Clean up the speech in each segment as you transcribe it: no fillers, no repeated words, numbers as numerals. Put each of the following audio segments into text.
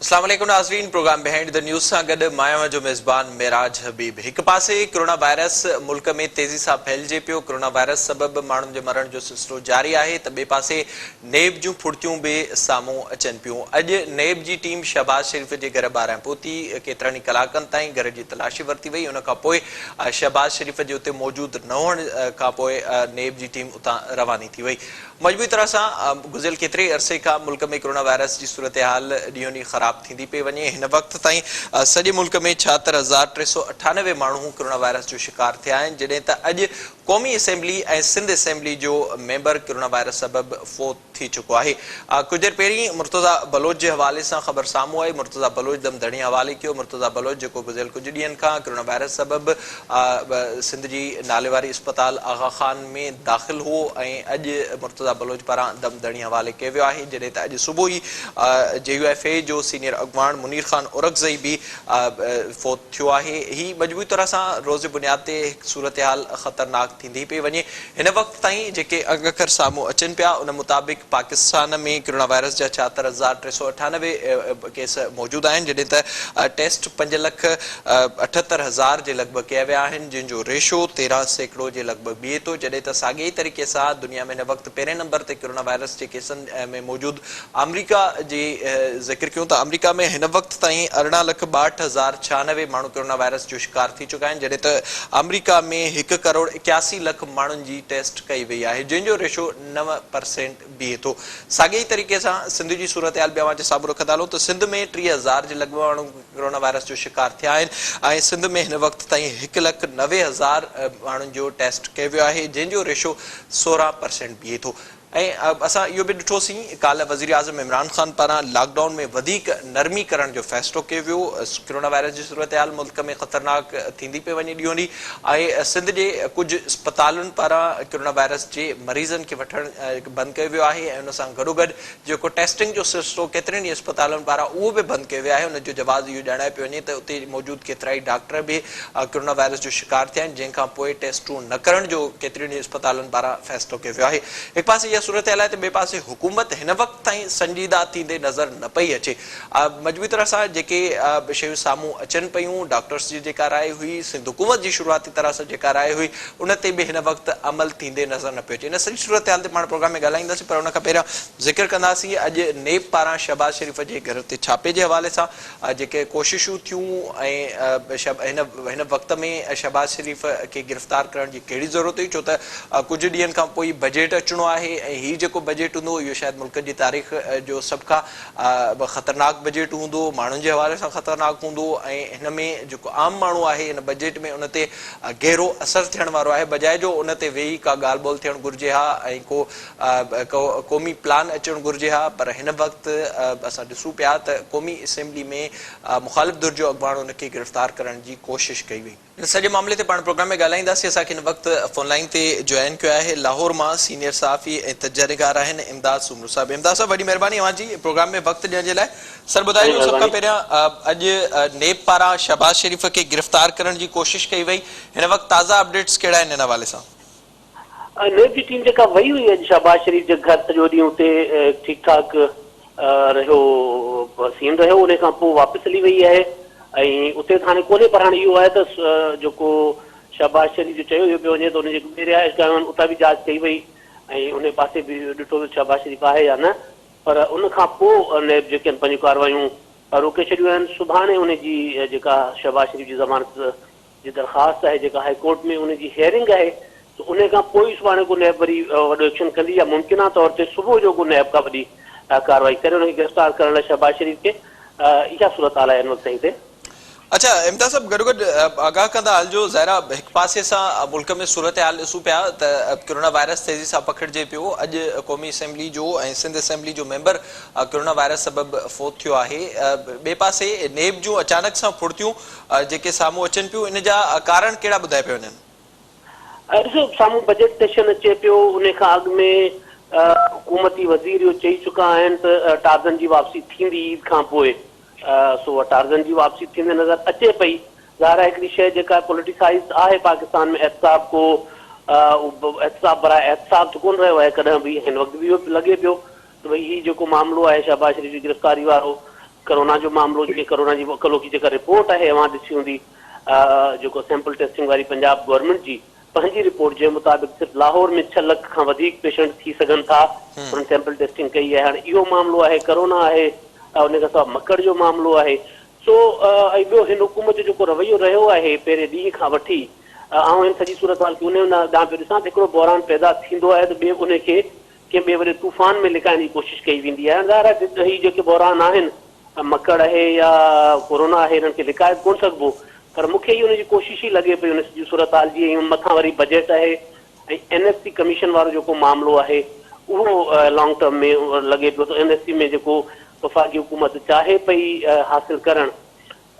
अस्सलाम वालेकुम नाज़रीन, प्रोग्राम बिहाइंड द न्यूज़ सां गॾु मां जो मेज़बान मेराज हबीब। हिकु पासे कोरोना वायरस मुल्क में तेज़ी सां फैलिजे पियो, कोरोना वायरस सबबि माण्हुनि जे मरण जो सिलसिलो जारी आहे, त ॿिए पासे नेब जूं फुर्तियूं बि साम्हूं अचनि पियूं। अॼु नेब जी टीम शहबाज़ शरीफ़ जे घर ॿाहिरां पहुती, केतिरनि ई कलाकनि ताईं घर जी तलाशी वरिती वई। उन खां पोइ शहबाज़ शरीफ़ जे उते मौजूदु न हुअण खां पोइ नेब जी टीम उतां रवानी थी वई। मजबूरी तरह सां गुज़िरियल केतिरे अरसे खां मुल्क में कोरोना वायरस जी सूरत हाल ॾींहों ॾींहुं ख़राब थींदी पई वञे। हिन वक़्त ताईं सॼे मुल्क में 76,398 माण्हू कोरोना वायरस जो शिकार थिया आहिनि, जॾहिं त अॼु क़ौमी असेंबली ऐं सिंध असेंबली जो मेंबर कोरोना वायरस सबबि फ़ौत थी चुको आहे। कुझु देरि पहिरीं मुर्तज़ा बलोच जे हवाले सां ख़बर साम्हूं आई। मुर्तज़ा बलोच दमदणी हवाले कयो। मुर्तज़ा बलोच जेको गुज़िरियल कुझु ॾींहंनि खां कोरोना वायरस सबबि सिंध जी नाले वारी अस्पताल आगा खान में दाख़िल हो ऐं अॼु मुर्तज़ा बलोच पारां दमदणी हवाले कयो वियो आहे, जॾहिं त अॼु सुबुह ई JUFA जो सीनियर अॻवान मुनीर ख़ान उरगज़ई बि फ़ौत थियो आहे। ही मजबूरी तरह सां रोज़ बुनियाद ते सूरत हाल ख़तरनाक थींदी पई वञे। हिन वक़्त ताईं जेके अखर साम्हूं अचनि पिया उन मुताबिक़ पाकिस्तान में कोरोना वायरस जा 76,398 केस मौजूदु आहिनि, जॾहिं त टेस्ट 5,78,000 जे लॻभॻि कया विया आहिनि, जंहिंजो रेशो 13% जे लॻभॻि बीहे थो। जॾहिं त साॻिए तरीक़े सां दुनिया में हिन वक़्तु पहिरें नंबर ते कोरोना वायरस जे केसनि में मौजूदु अमरीका जी ज़िक्र कयूं त अमरीका में हिन वक़्तु ताईं 18,62,096 माण्हू कोरोना वायरस जो शिकार थी चुका आहिनि, जॾहिं त अमरीका में 1,81,00,000 माण्हुनि जी टेस्ट कई वई आहे, जंहिंजो रेशो 9% बीहे थो। साॻिए तरीक़े सां सिंध जी सूरत हाल बि अवां जे साम्हूं रखंदा हलूं त सिंध में 30,000 जे लॻभॻि माण्हू कोरोना वायरस जो शिकार थिया आहिनि ऐं सिंध में हिन वक़्तु ताईं 1,90,000 माण्हुनि जो टेस्ट कयो वियो आहे, जंहिंजो रेशो 16% बीहे थो। ऐं असां इहो बि ॾिठोसीं काल्ह वज़ीर आज़म इमरान ख़ान पारां लॉकडाउन में वधीक नरमी करण जो फ़ैसिलो कयो वियो। कोरोना वायरस जी सूरत हाल मुल्क में ख़तरनाक थींदी पई वञे ॾींहों ॾींहुं ऐं सिंध जे कुझु अस्पतालुनि पारां कोरोना वायरस जे मरीज़नि खे वठणु बंदि कयो वियो आहे ऐं उन सां गॾोगॾु जेको टेस्टिंग जो सिलसिलो केतिरनि ई अस्पतालुनि पारां उहो बि बंदि कयो वियो आहे। उनजो जवाबु इहो ॼाणाए पियो वञे त उते मौजूदु केतिरा ई डॉक्टर बि कोरोना वायरस जो शिकार थिया आहिनि, जंहिंखां पोइ टेस्टूं न करण जो केतिरनि ई अस्पतालुनि पारां फ़ैसिलो कयो वियो आहे। हिकु पासे इहा सूरत हाल आहे त ॿिए पासे हुकूमत हिन वक़्तु ताईं संजीदा थींदे नज़र न पई अचे। मजबूरी तरह सां जेके शयूं साम्हूं अचनि पियूं, डॉक्टर्स जी जेका राय हुई, सिंध हुकूमत जी शुरूआती तरह सां जेका राय हुई, उन ते बि हिन वक़्तु अमल थींदे नज़र न पियो अचे। इन सॼी सूरत हाल ते पाण प्रोग्राम में ॻाल्हाईंदासीं, पर उन खां पहिरियों ज़िक्र कंदासीं अॼु नेब पारां शहबाज़ शरीफ़ जे घर ते छापे जे हवाले सां जेके कोशिशूं थियूं ऐं हिन वक़्त में शहबाज़ शरीफ़ खे गिरफ़्तार करण जी कहिड़ी ज़रूरत हुई, छो त कुझु ॾींहंनि खां पोइ बजट अचिणो आहे ऐं हीउ जेको बजट हूंदो इहो शायदि मुल्क जी तारीख़ जो सभ खां ख़तरनाक बजट हूंदो, माण्हुनि जे हवाले सां ख़तरनाक हूंदो ऐं हिन में जेको आम माण्हू आहे हिन बजट में उन ते गहरो असरु थियण वारो आहे, बजाए जो उन ते वेही का ॻाल्हि ॿोल थियणु घुरिजे हा ऐं को क़ौमी प्लान अचणु घुरिजे हा। पर हिन वक़्तु असां ॾिसूं पिया त क़ौमी असेंबली में मुख़ालिफ़ धुर जो अॻवान उनखे गिरफ़्तार करण जी कोशिशि कई वई। इन सॼे मामले ते पाण प्रोग्राम में ॻाल्हाईंदासीं। असांखे हिन वक़्तु फ़ोन लाइन ते जॉइन कयो आहे लाहौर मां सीनियर सहाफ़ी ऐं तजर्बेकार आहिनि इमदाद सुमरू साहिब। इमदाद साहिब, वॾी महिरबानी अवांजी प्रोग्राम में वक़्तु ॾियण जे लाइ। सर ॿुधाइजो सभ खां पहिरियां अॼु नेब पारां शहबाज़ शरीफ़ खे गिरफ़्तार करण जी कोशिशि कई वई, हिन वक़्तु ताज़ा अपडेट्स कहिड़ा आहिनि हिन हवाले सां? नेब जी टीम जेका वई हुई अॼु शहबाज़ शरीफ़ जे घर सॼो ॾींहुं उते ठीकु ठाक रहियो सीन रहियो, उन खां पोइ वापसि हली वई आहे ऐं उते हाणे कोन्हे। पर हाणे इहो आहे त जेको शहबाज़ शरीफ़ जो चयो पियो वञे त उन जेके रिहाइश आहिनि उतां बि जांच कई वई ऐं उन पासे बि ॾिठो शहबाज़ शरीफ़ आहे या न। पर उन खां पोइ नेब जेके आहिनि पंहिंजूं कार्रवायूं रोके छॾियूं आहिनि। सुभाणे उनजी जेका शहबाज़ शरीफ़ जी ज़मानत जी दरख़्वास्त आहे जेका हाई कोर्ट में उनजी हियरिंग आहे, त उन खां पोइ सुभाणे को नेब वरी वॾो एक्शन कंदी या मुमकिना तौर ते सुबुह जो को नेब का वॾी कार्रवाई करे उनखे गिरफ़्तार करण लाइ शहबाज़ शरीफ़ खे। इहा सूरत हाल आहे हिन वक़्तु ताईं ते। अच्छा इमदाद साहब, गॾो गॾु आगाह कंदा हलिजो, ज़ाहिरा हिकु पासे सां मुल्क में सूरत हाल ॾिसूं पिया त कोरोना वायरस तेज़ी सां पकड़िजे पियो। अॼु क़ौमी असेंबली जो ऐं सिंध असेंबली जो मेंबर कोरोना वायरस सबबि फ़ौत थियो आहे। ॿिए पासे नेब जूं अचानक सां फुर्तियूं जेके साम्हूं अचनि पियूं, इन जा कारण कहिड़ा ॿुधाए पिया वञनि? ॾिसो, साम्हूं बजट सेशन अचे पियो, उन खां अॻु में हुकूमती वज़ीर इहो चई चुका आहिनि त टारगन जी वापसी थींदी ईद खां पोइ। सो टारगन जी वापसी थींदे नज़र अचे पई। ज़ाहिर आहे हिकिड़ी शइ जेका पॉलिटिसाइज़ आहे पाकिस्तान में, एहतसाब को एहतसाब बराए एहतसाब त कोन रहियो आहे कॾहिं बि। हिन वक़्तु बि इहो लॻे पियो त भई हीउ जेको मामिलो आहे शहबाज़ शरीफ़ जी गिरफ़्तारी वारो, कोरोना जो मामलो जीअं कोरोना जी कल्ह की जेका रिपोर्ट आहे अवां ॾिसी हूंदी जेको सैंपल टेस्टिंग वारी पंजाब गवर्नमेंट जी पंहिंजी रिपोर्ट जे मुताबिक़ सिर्फ़ु लाहौर में 6 लख खां वधीक पेशेंट थी सघनि था उन्हनि सैंपल टेस्टिंग कई आहे हाणे इहो मामलो आहे कोरोना आहे उन खां सवाइ मकड़ जो मामलो आहे सो ऐं ॿियो हिन हुकूमत जो जेको रवैयो रहियो आहे पहिरें ॾींहं खां वठी हिन सॼी सूरत हाल उन ॾांहुं पियो ॾिसां त हिकिड़ो बहिरान पैदा थींदो आहे त ॿिए उनखे कंहिं ॿिए वरी तूफ़ान में लिकाइण जी कोशिशि कई वेंदी आहे ज़ाहिर आहे हीअ जेके बहिरान आहिनि मकड़ आहे या कोरोना आहे हिननि खे लिकाए कोन सघिबो पर मूंखे इहो हुनजी कोशिशि ई लॻे पई हुन सॼी सूरत हाल जी मथां वरी बजट आहे ऐं NSC कमीशन वारो जेको मामिलो आहे उहो लॉन्ग टर्म में लॻे पियो त NSC में जेको वफ़ाक़ी हुकूमत चाहे पई हासिल करणु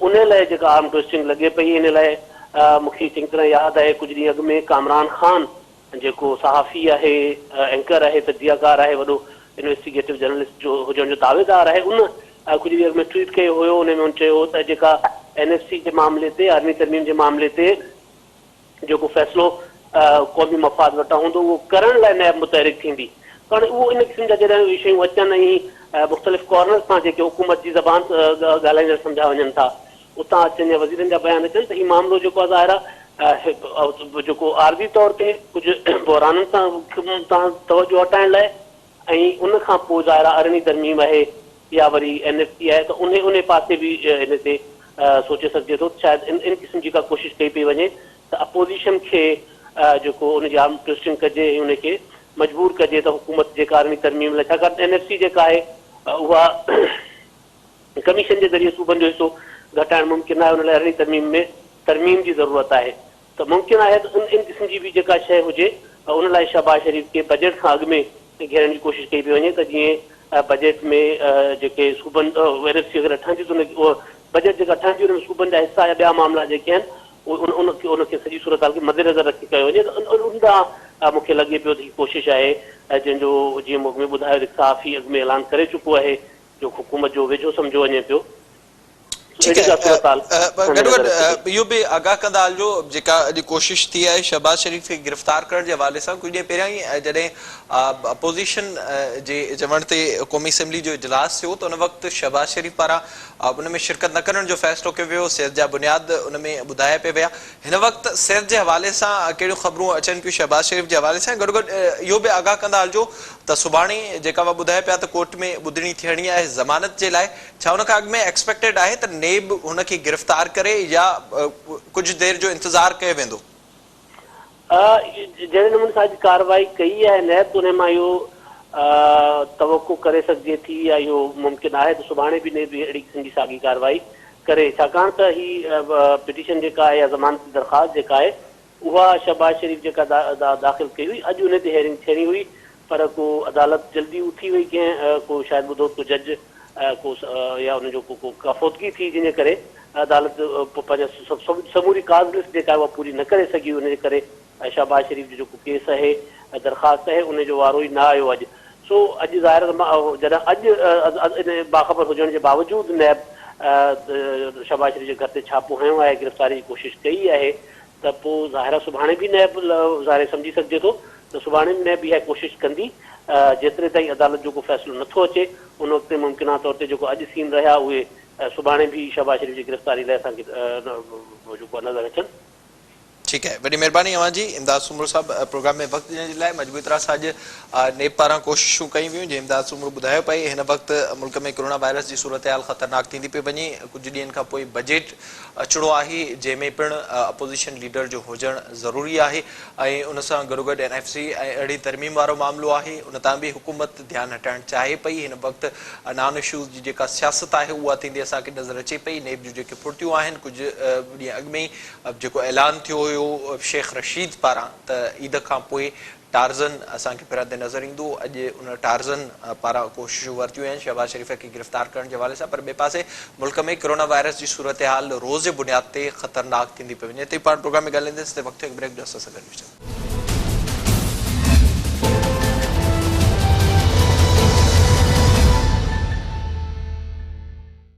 उन लाइ जेका आर्म ट्विस्टिंग लॻे पई इन लाइ मूंखे चङी तरह यादि आहे कुझु ॾींहं अॻु में कामरान ख़ान जेको सहाफ़ी आहे एंकर आहे तजियाकार आहे वॾो इन्वेस्टिगेटिव जर्नलिस्ट जो हुजण जो दावेदार आहे उन कुझु ॾींहं अॻु में ट्वीट कयो हुयो उन में उन चयो त जेका NSC जे मामले ते आर्मी तरमीम जे मामले ते जेको फ़ैसिलो क़ौमी मफ़ाद वटां हूंदो उहो करण लाइ नैब मुतहरिक थींदी कारण उहो इन क़िस्म जा जॾहिं शयूं अचनि ऐं मुख़्तलिफ़ कॉर्नर सां जेके हुकूमत जी ज़बान ॻाल्हाईंदड़ सम्झा वञनि था उतां अचनि या वज़ीरनि जा बयान अचनि त हीउ मामिलो जेको आहे ज़ाहिर आहे जेको आरज़ी तौर ते कुझु बहिराननि सां तवजो हटाइण लाइ ऐं उन खां पोइ ज़ाहिर आहे अरिड़हीं तरमीम आहे या वरी NSC आहे त उन पासे बि हिन ते सोचे सघिजे थो शायदि इन क़िस्म जी का कोशिशि कई पई वञे त अपोज़िशन खे जेको उनजी आर्म ट्विस्टिंग कजे ऐं उनखे मजबूर कजे त हुकूमत जेका अरिड़हीं तरमीम लाइ छाकाणि NSC जेका आहे उहा कमीशन जे ज़रिए सूबनि जो हिसो घटाइण मुमकिन आहे उन लाइ अरिड़हीं तरमीम में तरमीम जी ज़रूरत आहे त मुमकिन आहे त इन क़िस्म जी बि जेका शइ हुजे उन लाइ शहबाज शरीफ़ खे बजट खां अॻु में घेरण जी कोशिशि कई पई वञे त जीअं बजट में जेके सूबनि NSC अगरि ठहंदी त उहो बजट जेका ठहंदी उन में सूबनि जा हिसा या ॿिया मामला जेके आहिनि उनखे सॼी सूरत हाल खे मद्देनज़र रखी कयो वञे त उन ॾांहुं मूंखे लॻे पियो त हीअ कोशिशि आहे जंहिंजो जीअं मूंखे ॿुधायो त सहाफ़ी अॻु में ऐलान करे चुको आहे जो हुकूमत जो वेझो सम्झो वञे पियो गॾोगॾु इहो बि आगाह कंदा हलिजो जेका अॼु कोशिशि थी आहे शहबाज शरीफ़ खे गिरफ़्तार करण जे हवाले सां कुझु ॾींहं पहिरियां ई जॾहिं अपोज़िशन जे चवण ते क़ौमी असेंबली जो इजलास थियो त उन वक़्तु शहबाज शरीफ़ पारां उन में शिरकत न करण जो फ़ैसिलो कयो वियो सिहत जा बुनियाद उन में ॿुधाया पिया विया हिन वक़्तु सिहत जे हवाले सां कहिड़ियूं ख़बरूं अचनि पियूं शहबाज शरीफ़ जे हवाले सां गॾोगॾु इहो बि आगाह कंदा हलिजो त सुभाणे जेका उहा ॿुधाए पिया त कोर्ट में ॿुधणी थियणी आहे ज़मानत जे लाइ छा हुन खां अॻु में एक्सपेक्टेड आहे त नेब हुनखे गिरफ़्तार करे या कुझु देरि जो इंतज़ारु कयो वेंदो जहिड़े नमूने सां अॼु कार्रवाई कई आहे नैब उन मां इहो तवक़ो करे सघिजे थी या इहो मुमकिन आहे त सुभाणे बि नेब अहिड़ी क़िस्म जी साॻी कार्रवाई करे छाकाणि त हीअ पिटीशन जेका आहे या ज़मानती दरख़्वास्त जेका आहे उहा शहबाज शरीफ़ जेका दाख़िल कई हुई अॼु उन ते हेयरिंग थियणी हुई पर को अदालत जल्दी उथी वई कंहिं को शायदि ॿुधो को जज को या उनजो को कफ़ोतगी थी जंहिंजे करे अदालत पंहिंजा समूरी काज़ लिस्ट जेका आहे उहा पूरी न करे सघी उनजे करे शहबाज शरीफ़ जो जेको केस आहे दरख़्वास्त आहे उनजो वारो ई न आयो अॼु सो अॼु ज़ाहिर जॾहिं अॼु इन बाख़बर हुजण जे बावजूदि नैब शहबाज शरीफ़ जे घर ते छापो हयो आहे गिरफ़्तारी जी कोशिशि कई आहे त पोइ ज़ाहिर सुभाणे बि नैब ज़ाहिर सम्झी सघिजे थो त सुभाणे बि नैब इहा कोशिशि कंदी जेतिरे ताईं अदालत जो को फ़ैसिलो नथो अचे उन वक़्तु मुमकिना तौर ते जेको अॼु सीन रहिया उहे सुभाणे बि शहबाज शरीफ़ जी गिरफ़्तारी लाइ असांखे जेको नज़र अचनि ठीकु आहे वॾी महिरबानी अव्हां जी इमदाद सुमरो साहब प्रोग्राम में वक़्तु ॾियण जे लाइ मजबूरी तरह सां अॼु नेब पारां कोशिशूं कयूं वियूं जीअं इमदाद सुमरो ॿुधायो पई हिन वक़्तु मुल्क में कोरोना वायरस जी सूरत हाल ख़तरनाक थींदी पई वञे कुझु ॾींहंनि खां पोइ बजट अचिणो आहे जंहिंमें पिणु अपोज़िशन लीडर जो हुजणु ज़रूरी आहे ऐं उन सां गॾोगॾु NFC ऐं अहिड़ी तरमीम वारो मामिलो आहे उन तां बि हुकूमत ध्यानु हटाइणु चाहे पई हिन वक़्तु नॉन इशूज़ जी जेका सियासत आहे उहा थींदी असांखे नज़र अचे पई नेब जूं जेके फुर्तियूं आहिनि कुझु ॾींहं अॻु में ई जेको ऐलान थियो हुयो शेख रशीद पारां त ईद खां पोइ टार्ज़न असांखे फिरत नज़र ईंदो अॼु उन टार्ज़न पारां कोशिशूं वरितियूं आहिनि शहबाज शरीफ़ खे गिरफ़्तार करण जे हवाले सां पर ॿिए पासे मुल्क में कोरोना वायरस जी सूरत हाल रोज़ जे बुनियाद ते ख़तरनाक थींदी पई वञे ते पाण प्रोग्राम में ॻाल्हाईंदासीं त वक़्तु ब्रेक जो असां सां गॾु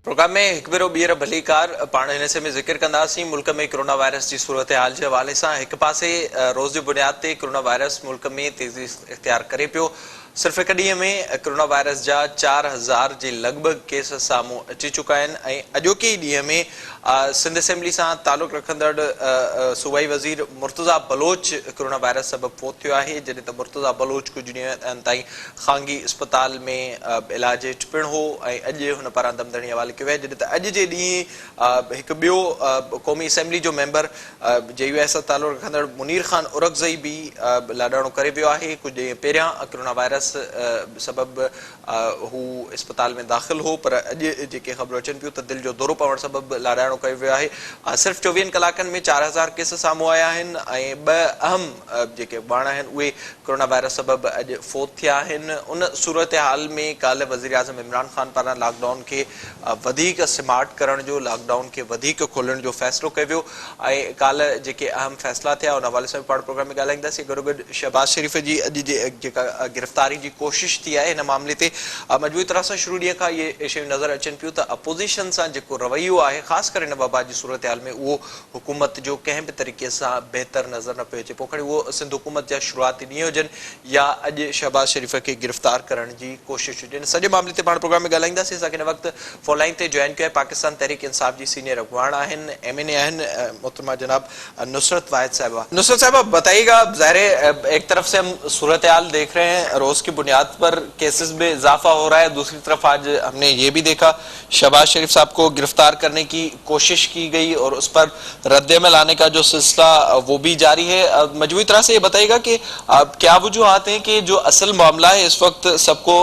प्रोग्राम में हिकु भेरो ॿीहर भलीकार पाण हिन से में ज़िक्र कंदासीं मुल्क में कोरोना वायरस जी सूरत हाल जे हवाले सां हिकु पासे रोज़ जी बुनियाद ते कोरोना वायरस मुल्क में तेज़ी इख्तियार करे पियो सिर्फ़ हिक ॾींहं में कोरोना वायरस जा 4000 जे लॻभॻि केस साम्हूं अची चुका आहिनि ऐं अॼोके ई ॾींहं में सिंध असेंबली सां तालुक़ रखंदड़ सूबाई वज़ीर मुर्तज़ा बलोच कोरोना वायरस सबबि फोत थियो आहे, जॾहिं त मुर्तज़ा बलोच कुझु ॾींहं ताईं ख़ांगी अस्पताल में इलाज हेठि पिणु हो ऐं अॼु हुन पारां दमदणी हवाले कयो आहे, जॾहिं त अॼु जे ॾींहुं हिकु ॿियो क़ौमी असेंबली जो मेंबर JUS सां तालुक़ रखंदड़ मुनीर ख़ान उरगज़ई बि लाॾाणो करे वियो आहे। कुझु ॾींहं पहिरियां कोरोना वायरस सबबि हू अस्पताल में दाख़िल हो, पर अॼु जेके ख़बरूं अचनि पियूं त दिलि जो दौरो पवण सबबि लाॾाणो कयो वियो आहे। सिर्फ़ 24 कलाकनि में 4000 केस साम्हूं आया आहिनि ऐं ॿ अहम जेके ॿार आहिनि उहे कोरोना वायरस सबबि अॼु फोत थिया आहिनि। उन सूरत हाल में काल्ह वज़ीर आज़म इमरान ख़ान पारां लॉकडाउन खे वधीक स्मार्ट करण जो, लॉकडाउन खे वधीक खोलण जो फ़ैसिलो कयो वियो ऐं काल्ह जेके अहम फ़ैसिला थिया उन हवाले सां पाण प्रोग्राम में ॻाल्हाईंदासीं। गॾोगॾु शहबाज़ शरीफ़ जी अॼु जेका गिरफ़्तारी जी कोशिश थी आहे हिन मामले ते मजबूरी तरह सां शुरू ॾींहं खां इहे शयूं नज़र अचनि पियूं त अपोज़िशन सां जेको रवैयो आहे ख़ासि करे हिन वबा जी सूरत हाल में उहो हुकूमत जो कंहिं बि तरीक़े सां बहितर नज़र न पियो अचे। पोइ खणी उहो सिंध हुकूमत जा शुरूआती ॾींहं हुजनि या अॼु शहबाज़ शरीफ़ खे गिरफ़्तार करण जी कोशिश हुजनि, सॼे मामले ते पाण प्रोग्राम में ॻाल्हाईंदासीं। असांखे हिन वक़्तु फ़ोन लाइन ते जॉइन कयो आहे पाकिस्तान तहरीक इंसाफ जी सीनियर अॻवान आहिनि, MNA आहिनि, मोहतरमा जनाब नुसरत वाहिद साहिबा। नुसरत साहिबा बताइएगा, ज़ाहिर एक तरफ से हम सूरत हाल देख रहे हैं, रोज की बुनियाद पर केसेस में इजाफा हो रहा है, दूसरी तरफ आज हमने ये भी देखा शहबाज शरीफ साहब को गिरफ्तार करने की कोशिश की गई और उस पर रद्द-ए-अमल आने का जो सिलसिला वो भी जारी है। मजबूरी तरह से ये बताइएगा कि क्या वजूहात हैं कि जो असल मामला है इस वक्त सबको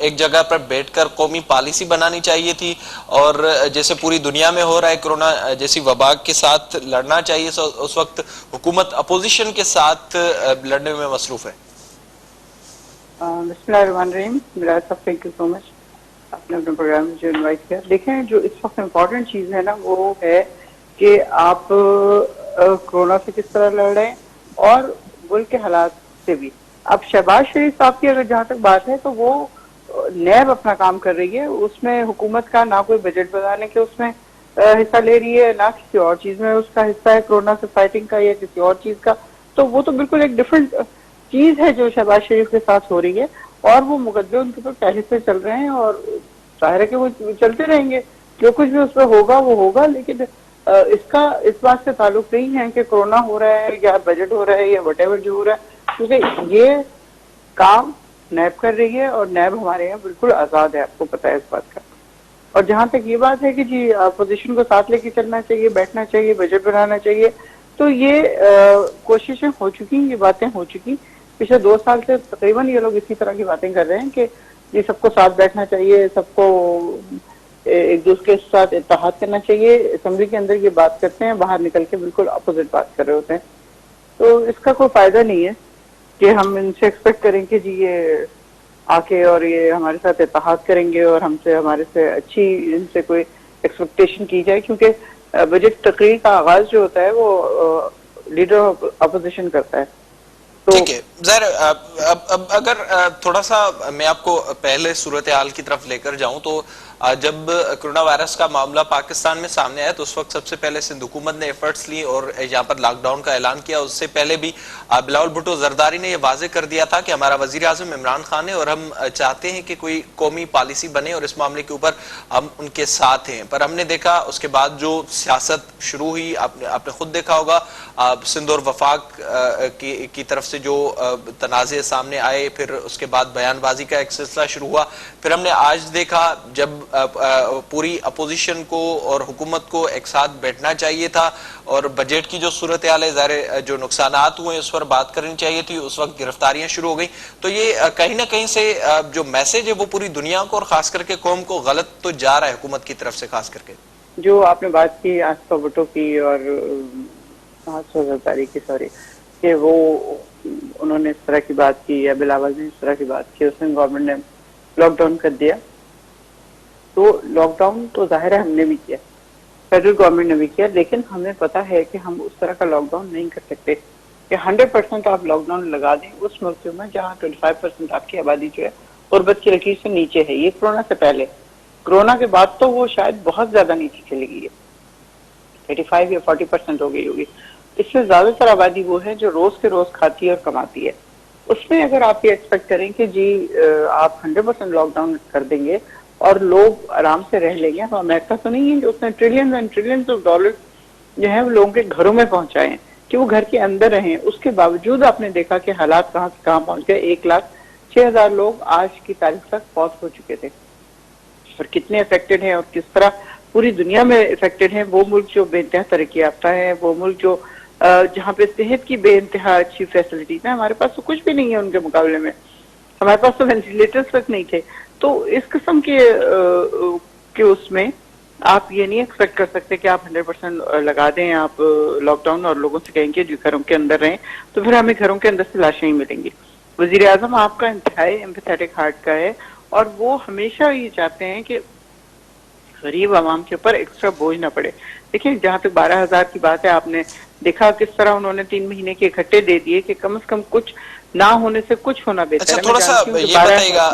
एक जगह पर बैठकर कौमी पॉलिसी बनानी चाहिए थी और जैसे पूरी दुनिया में हो रहा है कोरोना जैसी वबा के साथ लड़ना चाहिए, उस वक्त हुकूमत अपोजिशन के साथ लड़ने में मसरूफ है। बिस्मिल्लाहिर्रहमानिर्रहीम, थैंक यू सो मच आपने अपने प्रोग्राम में जो इनवाइट किया। देखें, जो इस वक्त इम्पोर्टेंट चीज़ है ना वो है कि आप कोरोना से किस तरह लड़ रहे हैं और मुल्क के हालात से भी। अब शहबाज शरीफ साहब की अगर जहाँ तक बात है तो वो नैब अपना काम कर रही है, उसमें हुकूमत का ना कोई बजट बनाने के उसमें हिस्सा ले रही है, ना किसी और चीज में उसका हिस्सा है कोरोना से फाइटिंग का या किसी और चीज का। तो वो तो बिल्कुल एक डिफरेंट चीज है जो शहबाज शरीफ के साथ हो रही है और वो मुकदमे उनके ऊपर पहले से चल रहे हैं और जाहिर है कि वो चलते रहेंगे, जो कुछ भी उसमें होगा वो होगा। लेकिन इसका इस बात से ताल्लुक नहीं है कि कोरोना हो रहा है या बजट हो रहा है या वटेवर जो हो रहा है, क्योंकि ये काम नैब कर रही है और नैब हमारे यहाँ बिल्कुल आजाद है, आपको पता है इस बात का। और जहां तक ये बात है कि जी अपोजिशन को साथ लेके चलना चाहिए, बैठना चाहिए, बजट बनाना चाहिए, तो ये कोशिशें हो चुकी, ये बातें हो चुकी। पिछले 2 साल से तकरीबन ये लोग इसी तरह की बातें कर रहे हैं कि ये सबको साथ बैठना चाहिए, सबको एक दूसरे के साथ इत्तेहाद करना चाहिए। असेंबली के अंदर ये बात करते हैं, बाहर निकल के बिल्कुल अपोजिट बात कर रहे होते हैं। तो इसका कोई फायदा नहीं है कि हम इनसे एक्सपेक्ट करें कि जी ये आके और ये हमारे साथ इत्तेहाद करेंगे और हमसे हमारे से अच्छी इनसे कोई एक्सपेक्टेशन की जाए, क्योंकि बजट तकरीर का आगाज जो होता है वो लीडर ऑफ अपोजिशन करता है। तो ठीक है, ज़ाहिर अब अगर थोड़ा सा मैं आपको पहले सूरत हाल की तरफ लेकर जाऊं तो जब कोरोना वायरस का मामला पाकिस्तान में सामने आया तो उस वक्त सबसे पहले सिंध हुकूमत ने एफर्ट्स ली और यहाँ पर लॉकडाउन का ऐलान किया। उससे पहले भी बिलावल भुट्टो जरदारी ने यह वाजे कर दिया था कि हमारा वजीर आजम इमरान खान है और हम चाहते हैं कि कोई कौमी पॉलिसी बने और इस मामले के ऊपर हम उनके साथ हैं। पर हमने देखा उसके बाद जो सियासत शुरू हुई, आपने खुद देखा होगा सिंध और वफाक की तरफ से जो तनाज़े सामने आए, फिर उसके बाद बयानबाजी का एक सिलसिला शुरू हुआ। फिर हमने आज देखा जब पूरी अपोजिशन को और हुकूमत को एक साथ बैठना चाहिए था और बजट की जो सूरत हाल है, ज़ाहिर जो नुकसानात हुए उस पर बात करनी चाहिए थी, उस वक्त गिरफ्तारियां शुरू हो गई। तो ये कहीं ना कहीं से जो मैसेज है वो पूरी दुनिया को और खास करके कौम को गलत तो जा रहा है हुकूमत की तरफ से। खास करके जो आपने बात की आसिफा भुट्टो की और जरदारी की, सॉरी, कि वो उन्होंने इस तरह की बात की या बिलावल ने इस तरह की बात की, उसमें गवर्नमेंट ने लॉकडाउन कर दिया। तो लॉकडाउन तो जाहिर है हमने भी किया, फेडरल गवर्नमेंट ने भी किया, लेकिन हमें पता है कि हम उस तरह का लॉकडाउन नहीं कर सकते कि 100% आप लॉकडाउन लगा दें उस मुल्क में जहाँ 25% आपकी आबादी जो है गुर्बत की लकीर से नीचे है। ये कोरोना से पहले, कोरोना के बाद तो वो शायद बहुत ज्यादा नीचे चली गई है, 35 या 40% हो गई होगी। इससे ज्यादातर आबादी वो है जो रोज के रोज खाती है और कमाती है। उसमें अगर आप ये एक्सपेक्ट करें कि जी आप 100% लॉकडाउन कर देंगे और लोग आराम से रह लेंगे, तो अमेरिका तो नहीं है जो उसने trillion and trillions of dollar जो है वो लोगों के घरों में पहुंचाए हैं कि वो घर के अंदर रहें। उसके बावजूद आपने देखा कि हालात कहाँ से कहाँ पहुंच गए। 1,06,000 लोग आज की तारीख तक फौत हो चुके थे, और कितने अफेक्टेड हैं और किस तरह पूरी दुनिया में इफेक्टेड हैं। वो मुल्क जो बेइंतहा तरक्की याफ्ता है, वो मुल्क जो जहाँ पे सेहत की बेइंतहा अच्छी फैसिलिटीज है, हमारे पास तो कुछ भी नहीं है उनके मुकाबले में। हमारे पास तो वेंटिलेटर्स तक नहीं थे। तो इस किस्म के उसमें आप ये नहीं एक्सपेक्ट कर सकते कि आप 100% लगा दें आप लॉकडाउन और लोगों से कहेंगे जो घरों के अंदर रहें, तो फिर हमें घरों के अंदर से लाशें ही मिलेंगी। वजीर आजम आपका इंतहाई एम्पैथेटिक हार्ट का है और वो हमेशा ये चाहते हैं कि गरीब आवाम के ऊपर एक्स्ट्रा बोझ ना पड़े। देखिए, जहां तक 12,000 की बात है, आपने देखा किस तरह उन्होंने 3 महीने के इकट्ठे दे दिए कि कम से कम कुछ ना होने से कुछ होना बेहतर अच्छा, है। थोड़ा सा ये बताइएगा,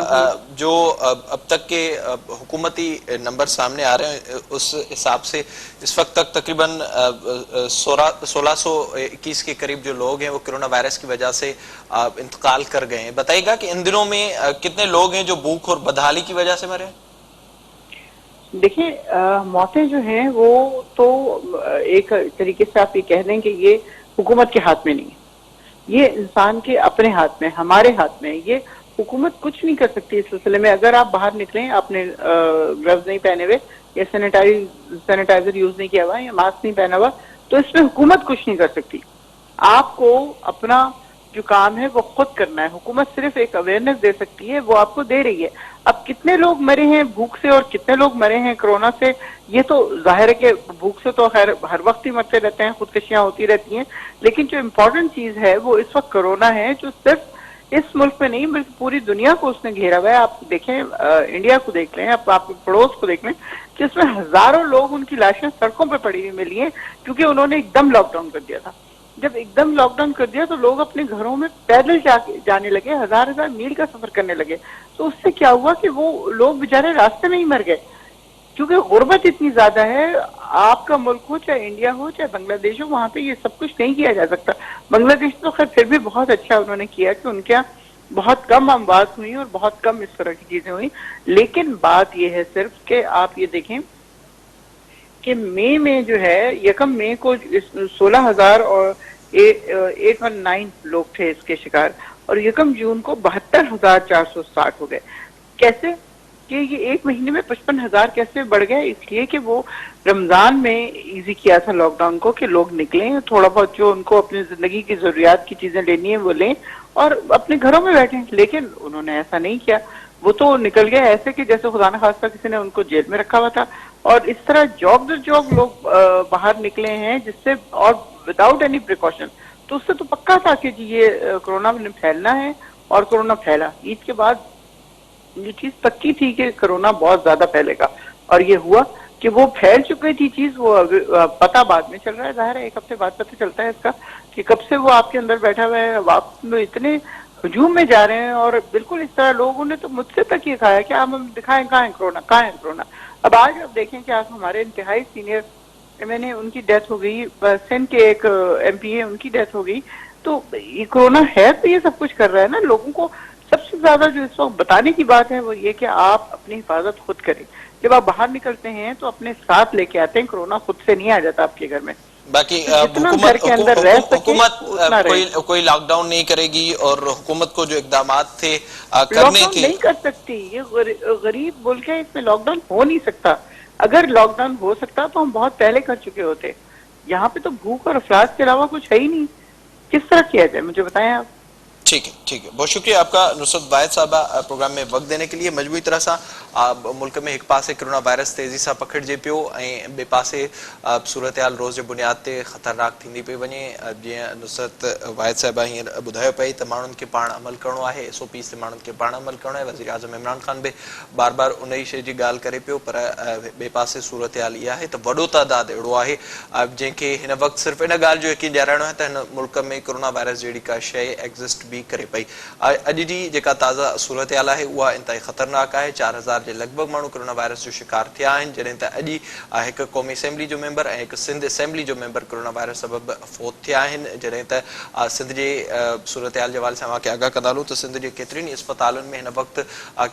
जो अब तक के हुकूमती नंबर सामने आ रहे हैं उस हिसाब से इस वक्त तक तकरीबन 1621 के करीब जो लोग हैं वो कोरोना वायरस की वजह से इंतकाल कर गए हैं। बताइएगा कि इन दिनों में कितने लोग हैं जो भूख और बदहाली की वजह से मरे हैं? देखिए, मौतें जो हैं वो तो एक तरीके से आप ये कह दें कि ये हुकूमत के हाथ में नहीं है, ये इंसान के अपने हाथ में, हमारे हाथ में। ये हुकूमत कुछ नहीं कर सकती इस सिलसिले में। अगर आप बाहर निकलें, आपने ग्लव्स नहीं पहने हुए या सैनिटाइजर यूज नहीं किया हुआ या मास्क नहीं पहना हुआ, तो इसमें हुकूमत कुछ नहीं कर सकती। आपको अपना जो काम है वो खुद करना है। हुकूमत सिर्फ एक अवेयरनेस दे सकती है, वो आपको दे रही है। अब कितने लोग मरे हैं भूख से और कितने लोग मरे हैं कोरोना से, ये तो जाहिर है कि भूख से तो खैर हर वक्त ही मरते रहते हैं, खुदकुशियां होती रहती हैं। लेकिन जो इम्पोर्टेंट चीज है वो इस वक्त कोरोना है, जो सिर्फ इस मुल्क में नहीं बल्कि पूरी दुनिया को उसने घेरा हुआ है। आप देखें, इंडिया को देख लें, आप पड़ोस को देख लें, जिसमें हजारों लोग उनकी लाशें सड़कों पर पड़ी हुई मिली हैं क्योंकि उन्होंने एकदम लॉकडाउन कर दिया था। जब एकदम लॉकडाउन कर दिया तो लोग अपने घरों में पैदल जाने लगे, हजार हजार मील का सफर करने लगे। तो उससे क्या हुआ कि वो लोग बेचारे रास्ते में ही मर गए, क्योंकि गुर्बत इतनी ज्यादा है। आपका मुल्क हो, चाहे इंडिया हो, चाहे बांग्लादेश हो, वहां पे ये सब कुछ नहीं किया जा सकता। बांग्लादेश तो खैर फिर भी बहुत अच्छा उन्होंने किया कि उनके यहाँ बहुत कम अमवात हुई और बहुत कम इस तरह की चीजें हुई। लेकिन बात यह है सिर्फ कि आप ये देखें कि मई में जो है, 1 मई को 16,000 और 819 लोग थे इसके शिकार, और 1 जून को 72,460 हो गए। कैसे कि ये एक महीने में 55,000 कैसे बढ़ गए? इसलिए कि वो रमजान में इजी किया था लॉकडाउन को कि लोग निकलें, थोड़ा बहुत जो उनको अपनी जिंदगी की जरूरियात की चीजें लेनी है वो लें और अपने घरों में बैठें। लेकिन उन्होंने ऐसा नहीं किया, वो तो निकल गए ऐसे कि जैसे खुदा न खास्ता किसी ने उनको जेल में रखा हुआ था। और इस तरह जॉब दर जॉब लोग बाहर निकले हैं, जिससे और विदाउट एनी प्रिकॉशन। तो उससे तो पक्का था कि जी ये कोरोना में फैलना है, और कोरोना फैला। ईद के बाद ये चीज पक्की थी कि कोरोना बहुत ज्यादा फैलेगा, और ये हुआ कि वो फैल चुकी थी चीज। वो पता बाद में चल रहा है, जाहिर है 1 हफ्ते बाद पता चलता है इसका कि कब से वो आपके अंदर बैठा हुआ है। आप में इतने हजूम में जा रहे हैं, और बिल्कुल इस तरह लोगों ने तो मुझसे तक ये कहा है कि आप हम दिखाएं कहाँ है कोरोना, कहाँ है कोरोना। अब आज आप देखें कि आप हमारे इंतहाई सीनियर मैंने उनकी डेथ हो गई, सिंध के एक MP है, उनकी डेथ हो गई। तो ये कोरोना है तो ये सब कुछ कर रहा है ना। लोगों को सबसे ज्यादा जो इस वक्त बताने की बात है वो ये कि आप अपनी हिफाजत खुद करें। जब आप बाहर निकलते हैं तो अपने साथ लेके आते हैं, कोरोना खुद से नहीं आ जाता आपके घर में। बाकी जितना घर के अंदर रह सके हुकूमत कोई लॉकडाउन नहीं करेगी, और हुकूमत को जो इकदामात थे करने थे, नहीं कर सकती। ये गरीब मुल्क है, इसमें लॉकडाउन हो नहीं सकता। अगर लॉकडाउन हो सकता तो हम बहुत पहले कर चुके होते। यहाँ पे तो भूख और अफलास के अलावा कुछ है ही नहीं। किस तरह किया जाए, मुझे बताएं आप। ठीक है, ठीक है, बहुत शुक्रिया आपका नुसरत वाहिद साहबा प्रोग्राम में वक्त देने के लिए। मजबूरी तरह सा मुल्क में एक पासे कोरोना वायरस तेजी सां पकड़जे पियो ऐं ॿिए पासे सूरत हाल रोज़ जे बुनियाद ते ख़तरनाक थींदी पई वञे। जीअं नुसरत वाहिद साहिबा हींअर ॿुधायो पई त माण्हुनि खे पाण अमल करिणो आहे, SOPs ते माण्हुनि खे पाण अमल करिणो आहे। वज़ीर आज़म इमरान ख़ान बि बार बार उन ई शइ जी ॻाल्हि करे पियो, पर ॿिए पासे सूरत हाल इहा आहे त वॾो तादाद अहिड़ो आहे जंहिंखे हिन वक़्तु सिर्फ़ु इन ॻाल्हि जो यकीन ॾियाराइणो आहे त हिन मुल्क में कोरोना वायरस जहिड़ी का शइ एग्ज़िस्ट बि पैरवी करे पई। अॼु जी जेका ताज़ा सूरत हाल आहे उहा इंतहाई ख़तरनाक आहे। 4000 जे लॻभॻि माण्हू कोरोना वायरस जो शिकार थिया आहिनि, जॾहिं त अॼु हिकु क़ौमी असेंबली जो मेंबर ऐं हिकु सिंध असेंबली जो मेंबर कोरोना वायरस सबबि फ़ौत थिया आहिनि। जॾहिं त सिंध जे सूरत हाल जे हवाले सां तव्हांखे आगाह कंदा हलूं त सिंध जे केतिरनि ई अस्पतालुनि में हिन वक़्तु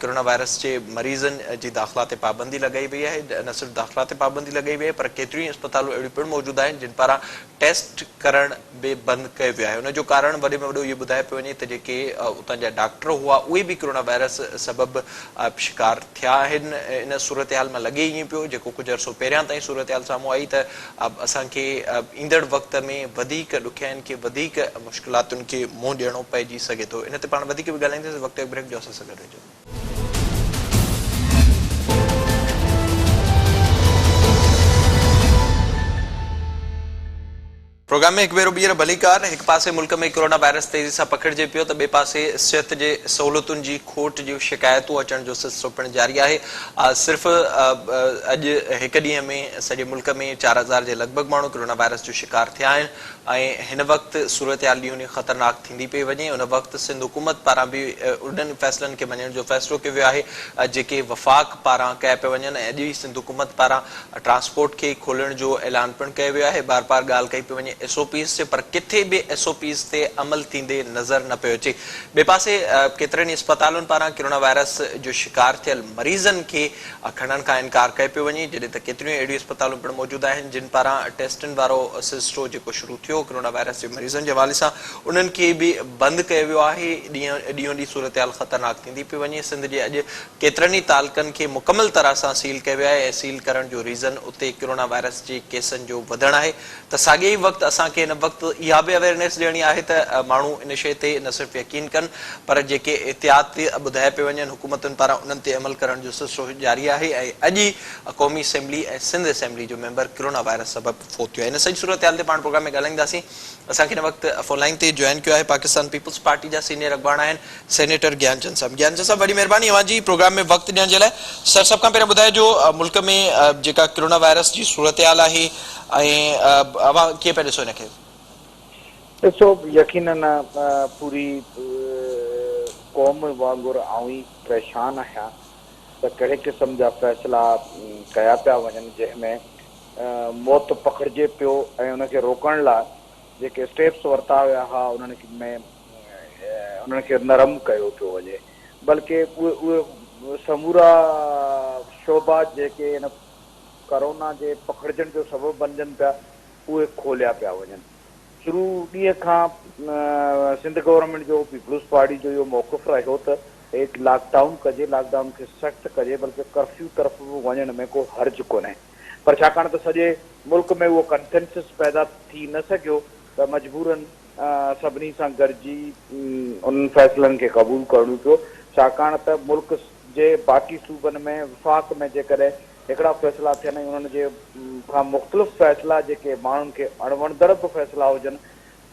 कोरोना वायरस जे मरीज़नि जी दाख़िला ते पाबंदी लॻाई वई आहे। न सिर्फ़ु दाख़िला ते पाबंदी लॻाई वई आहे पर केतिरियूं ई अस्पतालूं अहिड़ियूं पिणु मौजूदु आहिनि जिन पारां टेस्ट करण बि बंदि कयो वियो आहे। हुनजो कारण वॾे में वॾो इहो ॿुधाए पियो वञे त जेके उतां जा डॉक्टर हुआ उहे बि कोरोना वायरस सबबि शिकार थिया आहिनि। इन सूरत हाल में लॻे ईअं पियो जेको कुझु अर्सो पहिरियां ताईं सूरत हाल साम्हूं आई त असांखे ईंदड़ वक़्त में वधीक ॾुखियाईनि खे वधीक मुश्किलातुनि खे मुंहुं ॾियणो पइजी सघे थो। इन ते पाण वधीक बि ॻाल्हाईंदासीं। वक़्तु ब्रेक जो असां सां गॾु रहिजो। प्रोग्राम में हिकु भेरो ॿीहर भलीकार। हिकु पासे मुल्क में कोरोना वायरस तेज़ी सां पकड़िजे पियो त ॿिए पासे सिहत जे सहूलियतुनि जी खोट जूं शिकायतूं अचण जो सिलसिलो पिणु जारी आहे। सिर्फ़ु अॼु हिकु ॾींहं में सॼे मुल्क में 4000 जे लॻभॻि माण्हू कोरोना वायरस जो शिकार थिया आहिनि ऐं हिन वक़्तु सूरत हाल ॾींहों ॾींहुं ख़तरनाक थींदी पई वञे। उन वक़्तु सिंध हुकूमत पारां बि उन्हनि फ़ैसिलनि खे मञण जो फ़ैसिलो कयो वियो आहे जेके वफ़ाक़ पारां कया पिया वञनि ऐं अॼु ई सिंध हुकूमत पारां ट्रांसपोर्ट खे खोलण जो ऐलान पिणु कयो वियो आहे। बार बार ॻाल्हि कई पई वञे SOPs ते, पर किथे बि SOPs ते अमल थींदे नज़र न पियो अचे। ॿिए पासे केतिरनि अस्पतालुनि पारां कोरोना वायरस जो शिकार थियल मरीज़नि खे खणण खां इनकार कयो पियो वञे, जॾहिं त केतिरियूं अहिड़ियूं अस्पतालूं पिणु मौजूदु आहिनि जिन पारां टेस्टनि वारो सिलसिलो जेको शुरू थियो कोरोना वायरस जे मरीज़नि जे हवाले सां उन्हनि खे बि बंदि कयो वियो आहे। ॾींहों ॾींहुं सूरत हाल ख़तरनाक थींदी पई वञे। सिंध जे अॼु केतिरनि ई तालुकनि खे मुकमल तरह सां सील कयो वियो आहे ऐं सील करण जो रीज़न उते कोरोना वायरस जे केसनि जो वधणु आहे। त साॻिए ई वक़्तु असांखे हिन वक़्तु इहा बि अवेयरनेस ॾियणी आहे त माण्हू इन शइ ते न सिर्फ़ु यकीन कनि पर जेके एहतियात ॿुधाए पियो वञनि हुकूमतुनि पारां उन्हनि ते अमल करण जो सिलसिलो जारी आहे। ऐं अॼु ई क़ौमी असेंबली ऐं सिंध असेंबली जो मेंबर कोरोना वायरस सबबि फ़ौत थियो आहे। इन सॼी सूरत हाल ते पाण प्रोग्राम में ॻाल्हाईंदासीं। असांखे हिन वक़्तु फ़ोन लाइन ते जॉइन कयो आहे पाकिस्तान पीपल्स पार्टी जा सीनियर अॻवान आहिनि सेनेटर ज्ञानचंद साहब। ज्ञानचंद साहब, वॾी महिरबानी अवां प्रोग्राम में वक़्तु ॾियण जे लाइ। सर, सभ खां पहिरियों ॿुधाइजो मुल्क में जेका कोरोना वायरस जी सूरत हाल आहे ऐं अवां कीअं पिया ॾिसो हिनखे? ॾिसो, यकीनन पूरी क़ौम वांगुरु आऊं ई परेशान आहियां त कहिड़े क़िस्म जा फ़ैसिला कया पिया वञनि जंहिंमें मौत पकड़िजे पियो ऐं उनखे रोकण लाइ जेके स्टेप्स वरिता विया हुआ उन्हनि खे नरम कयो पियो वञे, बल्कि उहे समूरा शोबा जेके हिन कोरोना जे पकड़जण जो सबबु बणजनि पिया उहे खोलिया पिया वञनि। शुरू ॾींहं खां सिंध गवर्नमेंट जो पीपल्स पार्टी जो इहो मौक़िफ़ रहियो त एक लॉकडाउन कजे, लॉकडाउन खे सख़्तु कजे, बल्कि कर्फ्यू तरफ़ वञण में को हर्ज कोन्हे। पर छाकाणि त सॼे मुल्क में उहो कंसेंसस पैदा थी न सघियो त मजबूरन सभिनी सां गॾिजी उन्हनि फ़ैसिलनि खे क़बूल करणो पियो। छाकाणि त मुल्क जे बाक़ी सूबनि में वफ़ाक़ में जेकॾहिं हिकिड़ा फ़ैसिला थियनि उन्हनि जे खां मुख़्तलिफ़ फ़ैसिला जेके माण्हुनि खे अणवणंदड़ बि फ़ैसिला हुजनि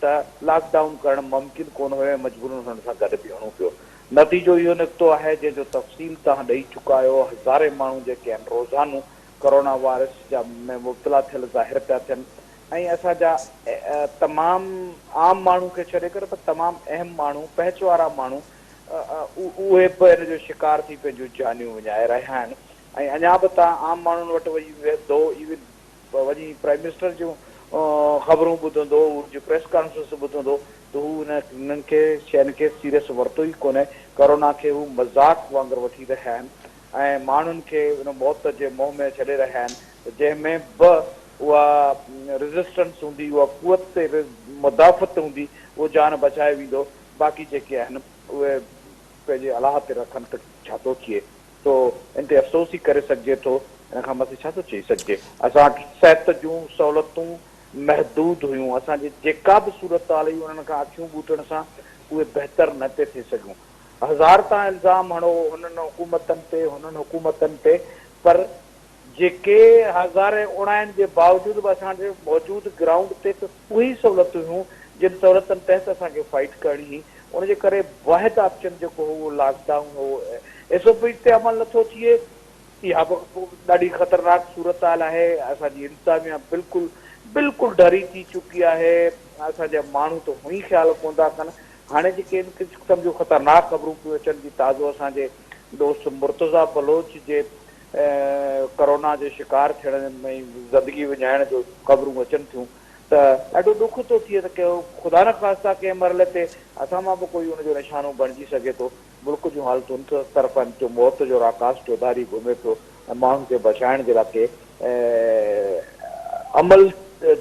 त लॉकडाउन करणु मुमकिन कोन हुयो, मजबूरन हुननि सां गॾु बीहणो पियो। नतीजो इहो निकितो आहे जंहिंजो तफ़सील तव्हां ॾेई चुका आहियो। हज़ारे माण्हू जेके आहिनि रोज़ानो कोरोना वायरस जा में मुब्तला थियल ज़ाहिर पिया थियनि ऐं असांजा तमामु आम माण्हू खे छॾे करे पर तमामु अहम माण्हू, पहच वारा माण्हू उहे बि हिन जो शिकार थी पंहिंजूं जानियूं विञाए रहिया आहिनि। ऐं अञा बि तव्हां आम माण्हुनि वटि वेंदो, इवन वञी प्राइम मिनिस्टर जूं ख़बरूं ॿुधंदो, उनजी प्रेस कॉन्फ्रेंस ॿुधंदो त हू उन्हनि खे शयुनि खे सीरियस वरितो ई कोन्हे। कोरोना खे हू मज़ाक वांगुरु वठी रहिया आहिनि ऐं माण्हुनि खे उन मौत जे मुंहं में छॾे रहिया आहिनि जंहिंमें बि उहा रेज़िस्टेंस हूंदी, उहा क़ुवत ते मुदाफ़त हूंदी, उहो जान बचाए वेंदो। बाक़ी जेके आहिनि उहे पंहिंजे अलाह ते रखनि त छा थो थिए, तो इन ते अफ़सोस ई करे सघिजे थो। इन खां मथे छा थो चई सघिजे। असां सिहत जूं सहूलियतूं महदूद हुयूं, असांजी जेका बि सूरत हाल हुई उन्हनि खां अखियूं ॿूटण सां उहे बहितर न पिए थी सघूं। हज़ार तां इल्ज़ाम हणो हुननि हुकूमतनि ते, पर जेके हज़ारे उणाइनि जे बावजूद बि असांजे मौजूदु ग्राउंड ते त उहे ई सहूलियतूं हुयूं जिन सहूलियतनि तहत असांखे फाइट करणी हुई। उनजे करे वाहिद ऑप्शन जेको हो उहो लॉकडाउन हो। SOP ते अमल नथो थिए, इहा बि ॾाढी ख़तरनाक सूरत हाल आहे। असांजी इंतज़ामिया बिल्कुलु डरी थी चुकी आहे। असांजा माण्हू त हुई ख़्यालु कोन था कनि हाणे जेके क़िस्म जूं ख़तरनाक ख़बरूं पियूं अचनि जी ताज़ो असांजे दोस्त मुर्तज़ा बलोच जे कोरोना जे शिकार थियण में ज़िंदगी विञाइण जो ख़बरूं अचनि थियूं त ॾाढो ॾुख थो थिए त के ख़ुदा न ख़ास्ता कंहिं मरल ते असां मां बि कोई हुनजो निशानो बणिजी सघे थो। मुल्क जूं हालतूं तरफ़नि जो मौत जो आकाश चौधारी घुमे पियो ऐं माण्हुनि खे बचाइण जे लाइ के अमल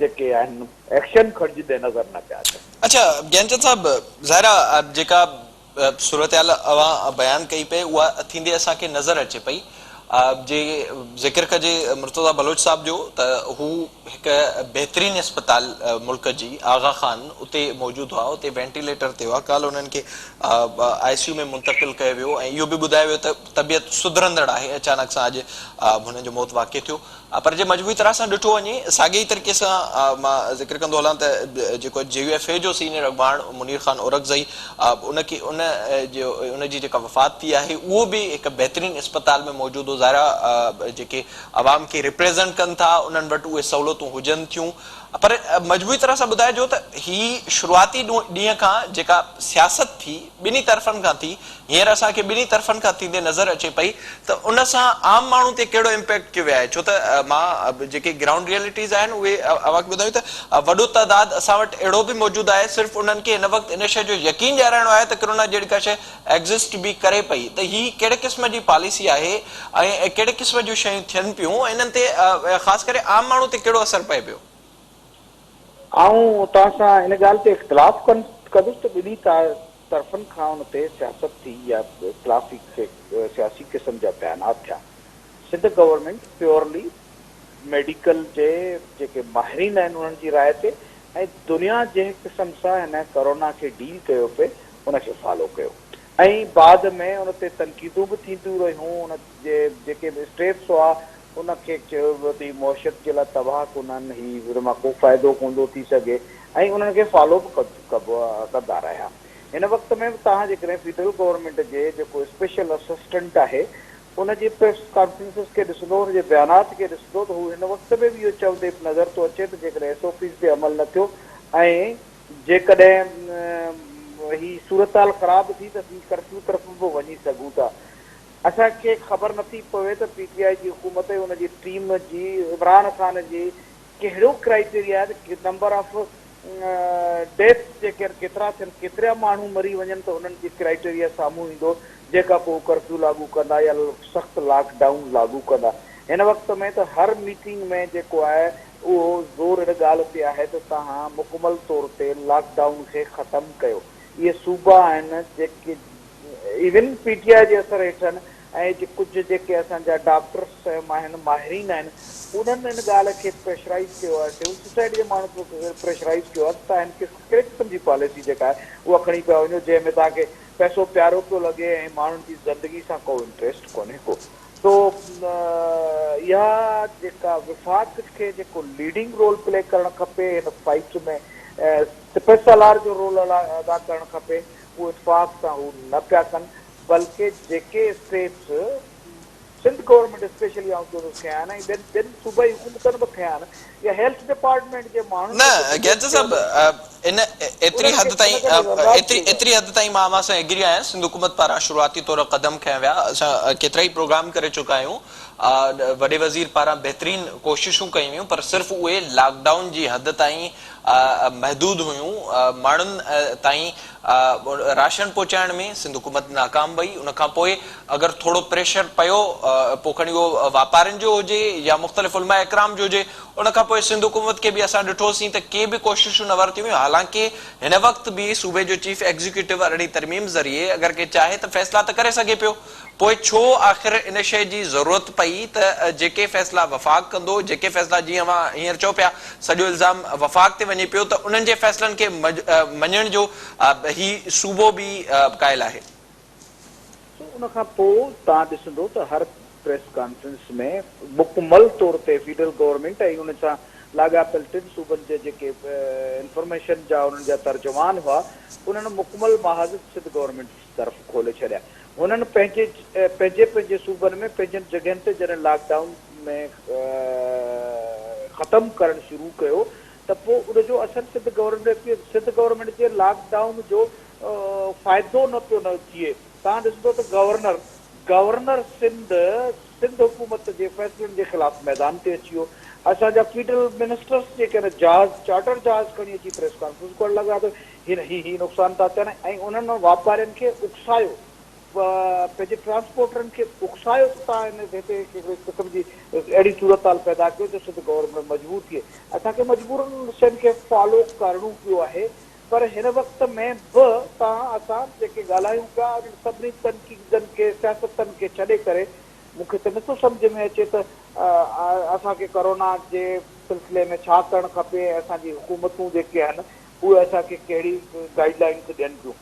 जेके आहिनि एक्शन खणिजंदे नज़र न पिया अचनि। अच्छा ज्ञानचंद साहब, ज़ाहिरा जेका सूरत हाल अवां बयान कई पे उहा थींदे असांखे नज़र अचे पई। जे ज़िक्र कजे मुर्तज़ा बलोच साहब जो त हू हिकु बहितरीन अस्पताल मुल्क जी आगा खान उते मौजूदु हुआ, उते वेंटिलेटर ते हुआ, काल्ह उन्हनि खे ICU में मुंतक़िल कयो वियो ऐं इहो बि ॿुधायो वियो त तबियत सुधरंदड़ आहे। अचानक सां अॼु हुननि जो मौत वाक़िअ थियो। पर जे मजबूरी तरह सां ॾिठो वञे साॻिए तरीक़े सां मां ज़िक्र कंदो हलां त जेको JUFA जो सीनियर अॻवान मुनीर ख़ान औरकज़ई उनखे उनजी जेका वफ़ात थी आहे उहो बि हिकु बहितरीन अस्पताल में मौजूदु हो। ज़ाहिरा जेके अवाम खे रिप्रेज़ेंट कनि था उन्हनि वटि उहे सहूलियतूं हुजनि थियूं, पर मजबूरी तरह सां ॿुधाइजो त ही शुरूआती ॾींहं खां जेका सियासत थी ॿिन्ही तरफ़नि खां थी, हींअर असांखे ॿिन्ही तरफ़नि खां थींदे नज़र अचे पई त उन सां आम माण्हू ते कहिड़ो इम्पैक्ट कयो वियो आहे? छो त मां जेके ग्राउंड रियलिटीज़ आहिनि उहे अवांखे ॿुधायूं त वॾो तइदाद असां वटि अहिड़ो बि मौजूदु आहे, सिर्फ़ु उन्हनि खे हिन वक़्तु इन शइ जो यकीन ॾियाराइणो आहे त कोरोना जहिड़ी का शइ एग्ज़िस्ट बि करे पई। त ही कहिड़े क़िस्म जी पॉलिसी आहे ऐं कहिड़े क़िस्म जूं शयूं थियनि पियूं, इन्हनि ते ख़ासि करे आम माण्हू ते कहिड़ो असरु पए पियो? आऊं तव्हां सां इन ॻाल्हि ते इख़्तिलाफ़ कंदुसि त ॿिन्ही तरफ़नि खां हुन ते सियासत थी या इख़्तिलाफ़ी सियासी क़िस्म जा बयानात थिया। सिंध गवर्नमेंट प्योरली मेडिकल जे जेके माहिरीन आहिनि उन्हनि जी राय ते ऐं दुनिया जंहिं क़िस्म सां हिन कोरोना खे डील कयो पिए उनखे फॉलो कयो ऐं बाद में उन ते तनक़ीदूं बि थींदियूं रहियूं। उन जे जेके स्टेट्स हुआ उनखे चयो वियो त मौशियत जे लाइ तबाह कोन्हनि, ही हुन मां को फ़ाइदो कोन थो थी सघे ऐं उन्हनि खे फॉलो बि कंदा रहिया। हिन वक़्त में बि तव्हां जेकॾहिं फेडरल गवर्नमेंट जे जेको स्पेशल असिस्टेंट आहे उनजे प्रेस कॉन्फ्रेंसिस खे ॾिसंदो, उनजे बयानात खे ॾिसंदो त हू हिन वक़्त में बि इहो चवंदे नज़र थो अचे त जेकॾहिं SOPs ते अमल न थियो ऐं जेकॾहिं ही सूरत हाल ख़राब थी त कर्फ्यू तरफ़ बि वञी सघूं था। असांखे ख़बर नथी पवे त PTI जी हुकूमत हुनजी टीम जी इमरान ख़ान जी कहिड़ो क्राइटेरिया आहे त नंबर ऑफ डेथ जेके केतिरा थियनि, केतिरा माण्हू मरी वञनि त उन्हनि जी क्राइटेरिया साम्हूं ईंदो जेका पोइ कर्फ्यू लागू कंदा या सख़्तु लॉकडाउन लागू कंदा। हिन वक़्त में त हर मीटिंग में जेको आहे उहो ज़ोर हिन ॻाल्हि ते आहे त तव्हां मुकमल तौर ते लॉकडाउन खे ख़तमु कयो। इहे सूबा आहिनि जेके इवन PTI जे असर हेठि ऐं कुझु जेके असांजा डॉक्टर्स आहिनि माहिरीन आहिनि उन्हनि हिन ॻाल्हि खे प्रेशराइज़ कयो आहे, सिविल सोसाइटी जे माण्हू प्रेशराइज़ कयो आहे त तव्हां हिनखे कहिड़े क़िस्म जी पॉलिसी जेका आहे उहा खणी पिया वञो जंहिंमें तव्हांखे पैसो प्यारो पियो लॻे ऐं माण्हुनि जी ज़िंदगी सां को इंट्रस्ट कोन्हे को। तो इहा जेका विफ़ाक़ खे जेको लीडिंग रोल प्ले करणु खपे हिन फाइट में, सिपहसालार जो रोल अदा करणु खपे, उहो इतफ़ाक़ सां हू न पिया कनि, बल्कि जेके स्टेट्स सिंध गवर्नमेंट स्पेशली खया आहिनि ऐं ॿियनि सूबाई हुकूमतनि बि खया आहिनि या हेल्थ डिपार्टमेंट जे माण्हुनि न ज्ञानचंद साहब, इन एतिरी हद ताईं मां सां एग्री आहियां। सिंध हुकूमत पारां शुरूआती तौर क़दम खया विया, असां केतिरा ई प्रोग्राम करे चुका आहियूं, वॾे वज़ीर पारां बहितरीन कोशिशूं कयूं हुयूं, पर सिर्फ़ु उहे लॉकडाउन जी हद ताईं महदूद हुयूं। माण्हुनि ताईं राशन पहुचाइण में सिंध हुकूमत नाकाम वई। उनखां पोइ अगरि थोरो प्रेशर पियो पोइ खणी उहो वापारियुनि जो हुजे या मुख़्तलिफ़ उलमा इकराम जो हुजे, उनखां पोइ सिंध हुकूमत खे बि असां ॾिठोसीं त के बि कोशिशूं न वरितियूं हुयूं। हालांकि हिन वक़्तु बि सूबे जो चीफ एग्ज़ीक्यूटिव अरड़ी तरमीम ज़रिए अगरि के चाहे त फ़ैसिला त करे सघे पियो, पोइ छो आख़िर इन शइ जी ज़रूरत पई त जेके फ़ैसिला वफ़ाक़ कंदो, जेके फ़ैसिला जीअं मां हींअर चओ पिया सॼो इल्ज़ाम वफ़ाक़ ते वञे पियो, त उन्हनि जे फ़ैसिलनि खे मञण जो ही सूबो बि क़ाइल आहे। उनखां पोइ तव्हां ॾिसंदो त हर प्रेस कॉन्फ्रेंस में मुकमल तौर ते फेडरल गवर्नमेंट ऐं उन सां लाॻापियल टिनि सूबनि जे जेके इंफॉर्मेशन जा उन्हनि जा तर्जुमान हुआ उन्हनि मुकमल महाज़ सिंध गवर्नमेंट तरफ़ खोले छॾिया। उन्हनि पंहिंजे सूबनि में पंहिंजनि जॻहियुनि ते जॾहिं लॉकडाउन में ख़तमु करणु शुरू कयो त पोइ उनजो असरु सिंध गवर्नमेंट जे लॉकडाउन जो फ़ाइदो न पियो न थिए। तव्हां ॾिसंदो त गवर्नर सिंध हुकूमत जे फ़ैसिलनि जे ख़िलाफ़ मैदान ते अची वियो। असांजा फीडरल मिनिस्टर्स जेके चार्टर जहाज़ खणी अची प्रेस कॉन्फ्रेंस करणु लॻा त ही नुक़सान था थियनि, ऐं उन्हनि वापारियुनि खे उकसायो, पंहिंजे ट्रांसपोर्टरनि खे उकसायो त तव्हां हिते हिकिड़े क़िस्म जी अहिड़ी सूरत हाल पैदा कयो जो सिंध गवर्नमेंट मजबूर थिए। असांखे मजबूरनि शयुनि खे फॉलो करणो पियो आहे। पर हिन वक़्त में बि असां जेके ॻाल्हायूं पिया सभिनी तनक़ीदनि खे, सियासतनि खे छॾे करे मूंखे त नथो सम्झ में अचे त असांखे कोरोना जे सिलसिले में छा करणु खपे। असांजी हुकूमतूं जेके आहिनि उहे असांखे कहिड़ी गाइडलाइंस ॾियनि पियूं।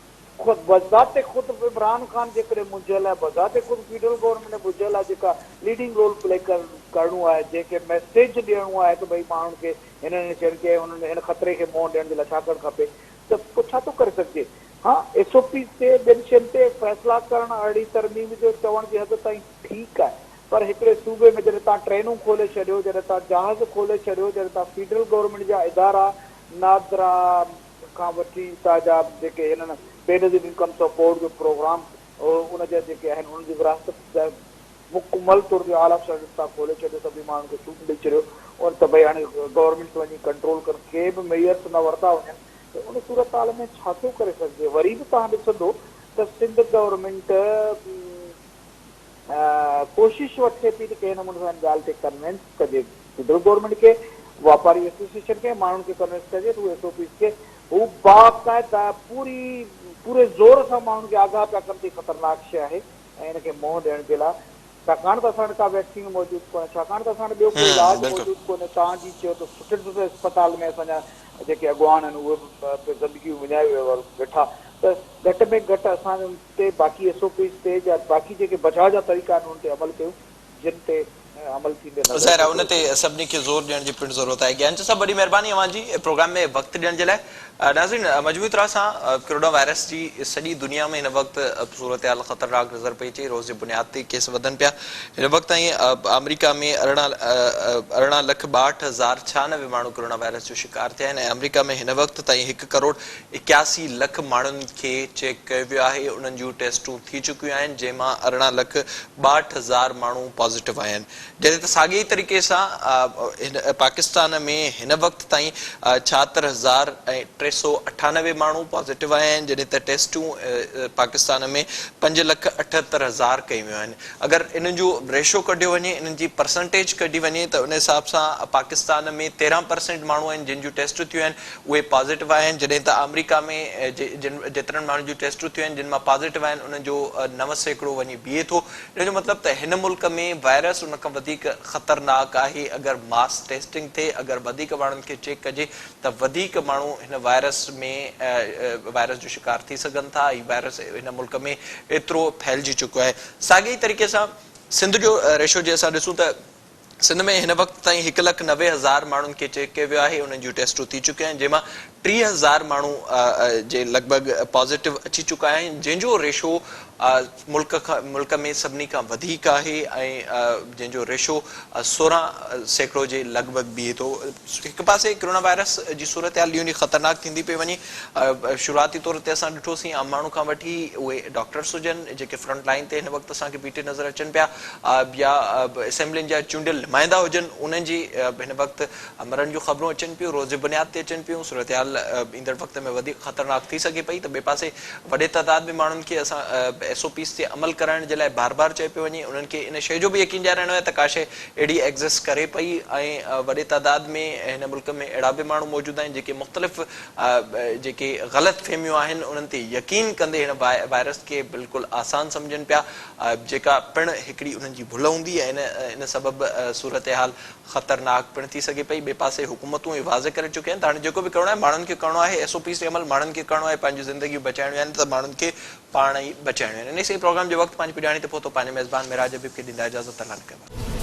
बज़ाते ख़ुदि इमरान ख़ान जेकॾहिं मुंहिंजियल आहे, बज़ाते ख़ुदि फीडरल गवर्नमेंट मुंहिंजियल आहे, जेका लीडिंग रोल प्ले करणो आहे, जेके मैसेज ॾियणो आहे त भई माण्हुनि खे हिननि शयुनि खे हुननि हिन ख़तरे खे मुंहुं ॾियण जे लाइ छा करणु खपे, त पोइ छा थो करे सघिजे। हा, SOP ते ॿियनि शयुनि ते फ़ैसिला करणु अहिड़ी तरमीम जो चवण जी हद ताईं ठीकु आहे, पर हिकिड़े सूबे में जॾहिं तव्हां ट्रेनूं खोले छॾियो, जॾहिं तव्हां जहाज़ खोले छॾियो, जॾहिं तव्हां फीडरल गवर्नमेंट जा इदारा नादरा खां वठी तव्हांजा जेके हिननि बेनज़ीर इनकम सपोर्ट जो प्रोग्राम उनजा जेके आहिनि उन्हनि जी विरासत मुकमल तौर ते आला सर्विस तव्हां खोले छॾियो, सभिनी माण्हुनि खे छूट ॾेई छॾियो और त भई हाणे गवर्नमेंट वञी कंट्रोल कर, के बि मेयर्स न वरिता वञनि, त उन सूरत हाल में छा थो करे सघिजे। वरी बि तव्हां ॾिसंदो त सिंध गवर्नमेंट कोशिश वठे थी त कंहिं नमूने सां ॻाल्हि ते कन्विंस कजे फीडरल गवर्नमेंट खे, वापारी एसोसिएशन खे, माण्हुनि खे कन्विंस कजे त उहे SOPs खे हू बाक़ाइदा पूरे ज़ोर सां माण्हुनि खे आगाह पिया कनि थी ख़तरनाक शइ आहे ऐं हिनखे मुंहुं ॾियण जे लाइ। छाकाणि त असां वटि का वैक्सीन मौजूदु कोन्हे, छाकाणि त असां वटि ॿियो कोई इलाजु मौजूदु कोन्हे। तव्हां जी चयो त सुठे अस्पताल में असांजा जेके अॻुवान आहिनि उहे ज़िंदगियूं विञाए वेठा, त घटि में घटि असां उन ते बाक़ी SOPs ते या बाक़ी जेके बचाव जा तरीक़ा आहिनि उन ते अमल कयूं, जिन ते अमल थींदे ज़ाहिर आहे उन ते सभिनी खे ज़ोर ॾियण जी पिण ज़रूरत आहे। ज्ञान साहब वॾी महिरबानी अव्हांजी प्रोग्राम में वक़्तु ॾियण जे लाइ। नाज़रीन, मौजूदु तरह सां कोरोना वायरस जी सॼी दुनिया में हिन वक़्तु सूरत हाल ख़तरनाक नज़र पई अचे। रोज़ जे बुनियाद ते केस वधनि पिया। हिन वक़्तु ताईं अमेरिका में 18,62,096 माण्हू कोरोना वायरस जो शिकार थिया आहिनि ऐं अमेरिका में हिन वक़्तु ताईं 1,81,00,000 माण्हुनि खे चेक कयो वियो आहे। उन्हनि जूं टेस्टूं थी चुकियूं आहिनि, जंहिंमां 18,62,000 माण्हू पॉज़िटिव आया आहिनि। जॾहिं त साॻिए तरीक़े सां पाकिस्तान में हिन वक़्तु ताईं 76,398 माण्हू पॉज़िटिव आया आहिनि, जॾहिं त टेस्टूं पाकिस्तान में 5,78,000 कयूं वियूं आहिनि। अगरि इन्हनि जो रेशो कढियो वञे, इन्हनि जी परसेंटेज कढी वञे त उन हिसाब सां पाकिस्तान में 13% माण्हू आहिनि जिन जूं टेस्ट थियूं आहिनि उहे पॉज़िटिव आया आहिनि, जॾहिं त अमेरिका में जेतिरनि माण्हुनि जूं टेस्टूं थियूं आहिनि जिन मां पॉज़िटिव आहिनि उन्हनि जो 9% वञी बीहे थो। इन जो मतिलबु त हिन मुल्क में वायरस उन खां वधीक ख़तरनाक आहे। अगरि मास टेस्टिंग थिए, अगरि वधीक माण्हुनि खे चेक कजे त वधीक माण्हू हिन वायरस जो शिकार थी सघनि था। ऐं वायरस हिन मुल्क में एतिरो फैलिजी चुको आहे। साॻिए तरीक़े सां सिंध जो रेशो जे असां ॾिसूं त सिंध में हिन वक़्तु ताईं 1,90,000 माण्हुनि खे चेक कयो वियो आहे, उन्हनि जूं टेस्टूं थी चुकियूं आहिनि, जंहिंमां 30,000 माण्हू जे लॻभॻि पॉज़िटिव अची चुका आहिनि, जंहिंजो रेशो मुल्क में सभिनी खां वधीक आहे ऐं जंहिंजो रेशो 16% जे लॻभॻि बीहे थो। हिकु पासे कोरोना वायरस जी सूरत हाल ॾींहों ॾींहुं ख़तरनाक थींदी पई वञे। शुरूआती तौर ते असां ॾिठोसीं आम माण्हू खां वठी उहे डॉक्टर्स हुजनि जेके फ्रंट लाइन ते हिन वक़्तु असांखे बीठे नज़र अचनि पिया, या असेंबलियुनि जा चूंडियल नुमाइंदा हुजनि, उन्हनि जी हिन वक़्तु मरण जूं ख़बरूं अचनि पियूं, रोज़ जे बुनियाद ते अचनि पियूं। सूरत हाल ईंदड़ वक़्त में वधीक ख़तरनाक थी सघे पई। त ॿिए पासे वॾे तइदाद में माण्हुनि खे असां SOPs ते अमल कराइण जे लाइ बार बार चए पियो वञे। उन्हनि खे इन शइ जो बि यकीन ॾियाराइणो आहे त का शइ अहिड़ी एग्ज़िस्ट करे पई ऐं वॾे तइदाद में हिन मुल्क में अहिड़ा बि माण्हू मौजूदु आहिनि जेके मुख़्तलिफ़ जेके ग़लति फ़हमियूं आहिनि उन्हनि ते यकीन कंदे हिन वायरस खे बिल्कुलु आसान सम्झनि पिया, जेका पिणु हिकिड़ी उन्हनि जी भुल हूंदी ऐं इन सबबु सूरत हाल ख़तरनाक पिणु थी सघे पई। ॿिए पासे हुकूमतूं इहे वाज़े करे चुकियूं आहिनि त हाणे जेको बि करिणो आहे माण्हुनि खे करिणो आहे, SOPs ते अमल माण्हुनि खे करिणो आहे, पंहिंजी ज़िंदगियूं बचाइणियूं आहिनि त माण्हुनि खे पाण ई बचाइणियूं आहिनि। इन से प्रोग्राम जो वक़्तु पंहिंजी पुॼाणी ते पहुतो। पंहिंजे मेज़बान मिराज हबीब खे ॾींदा इजाज़त।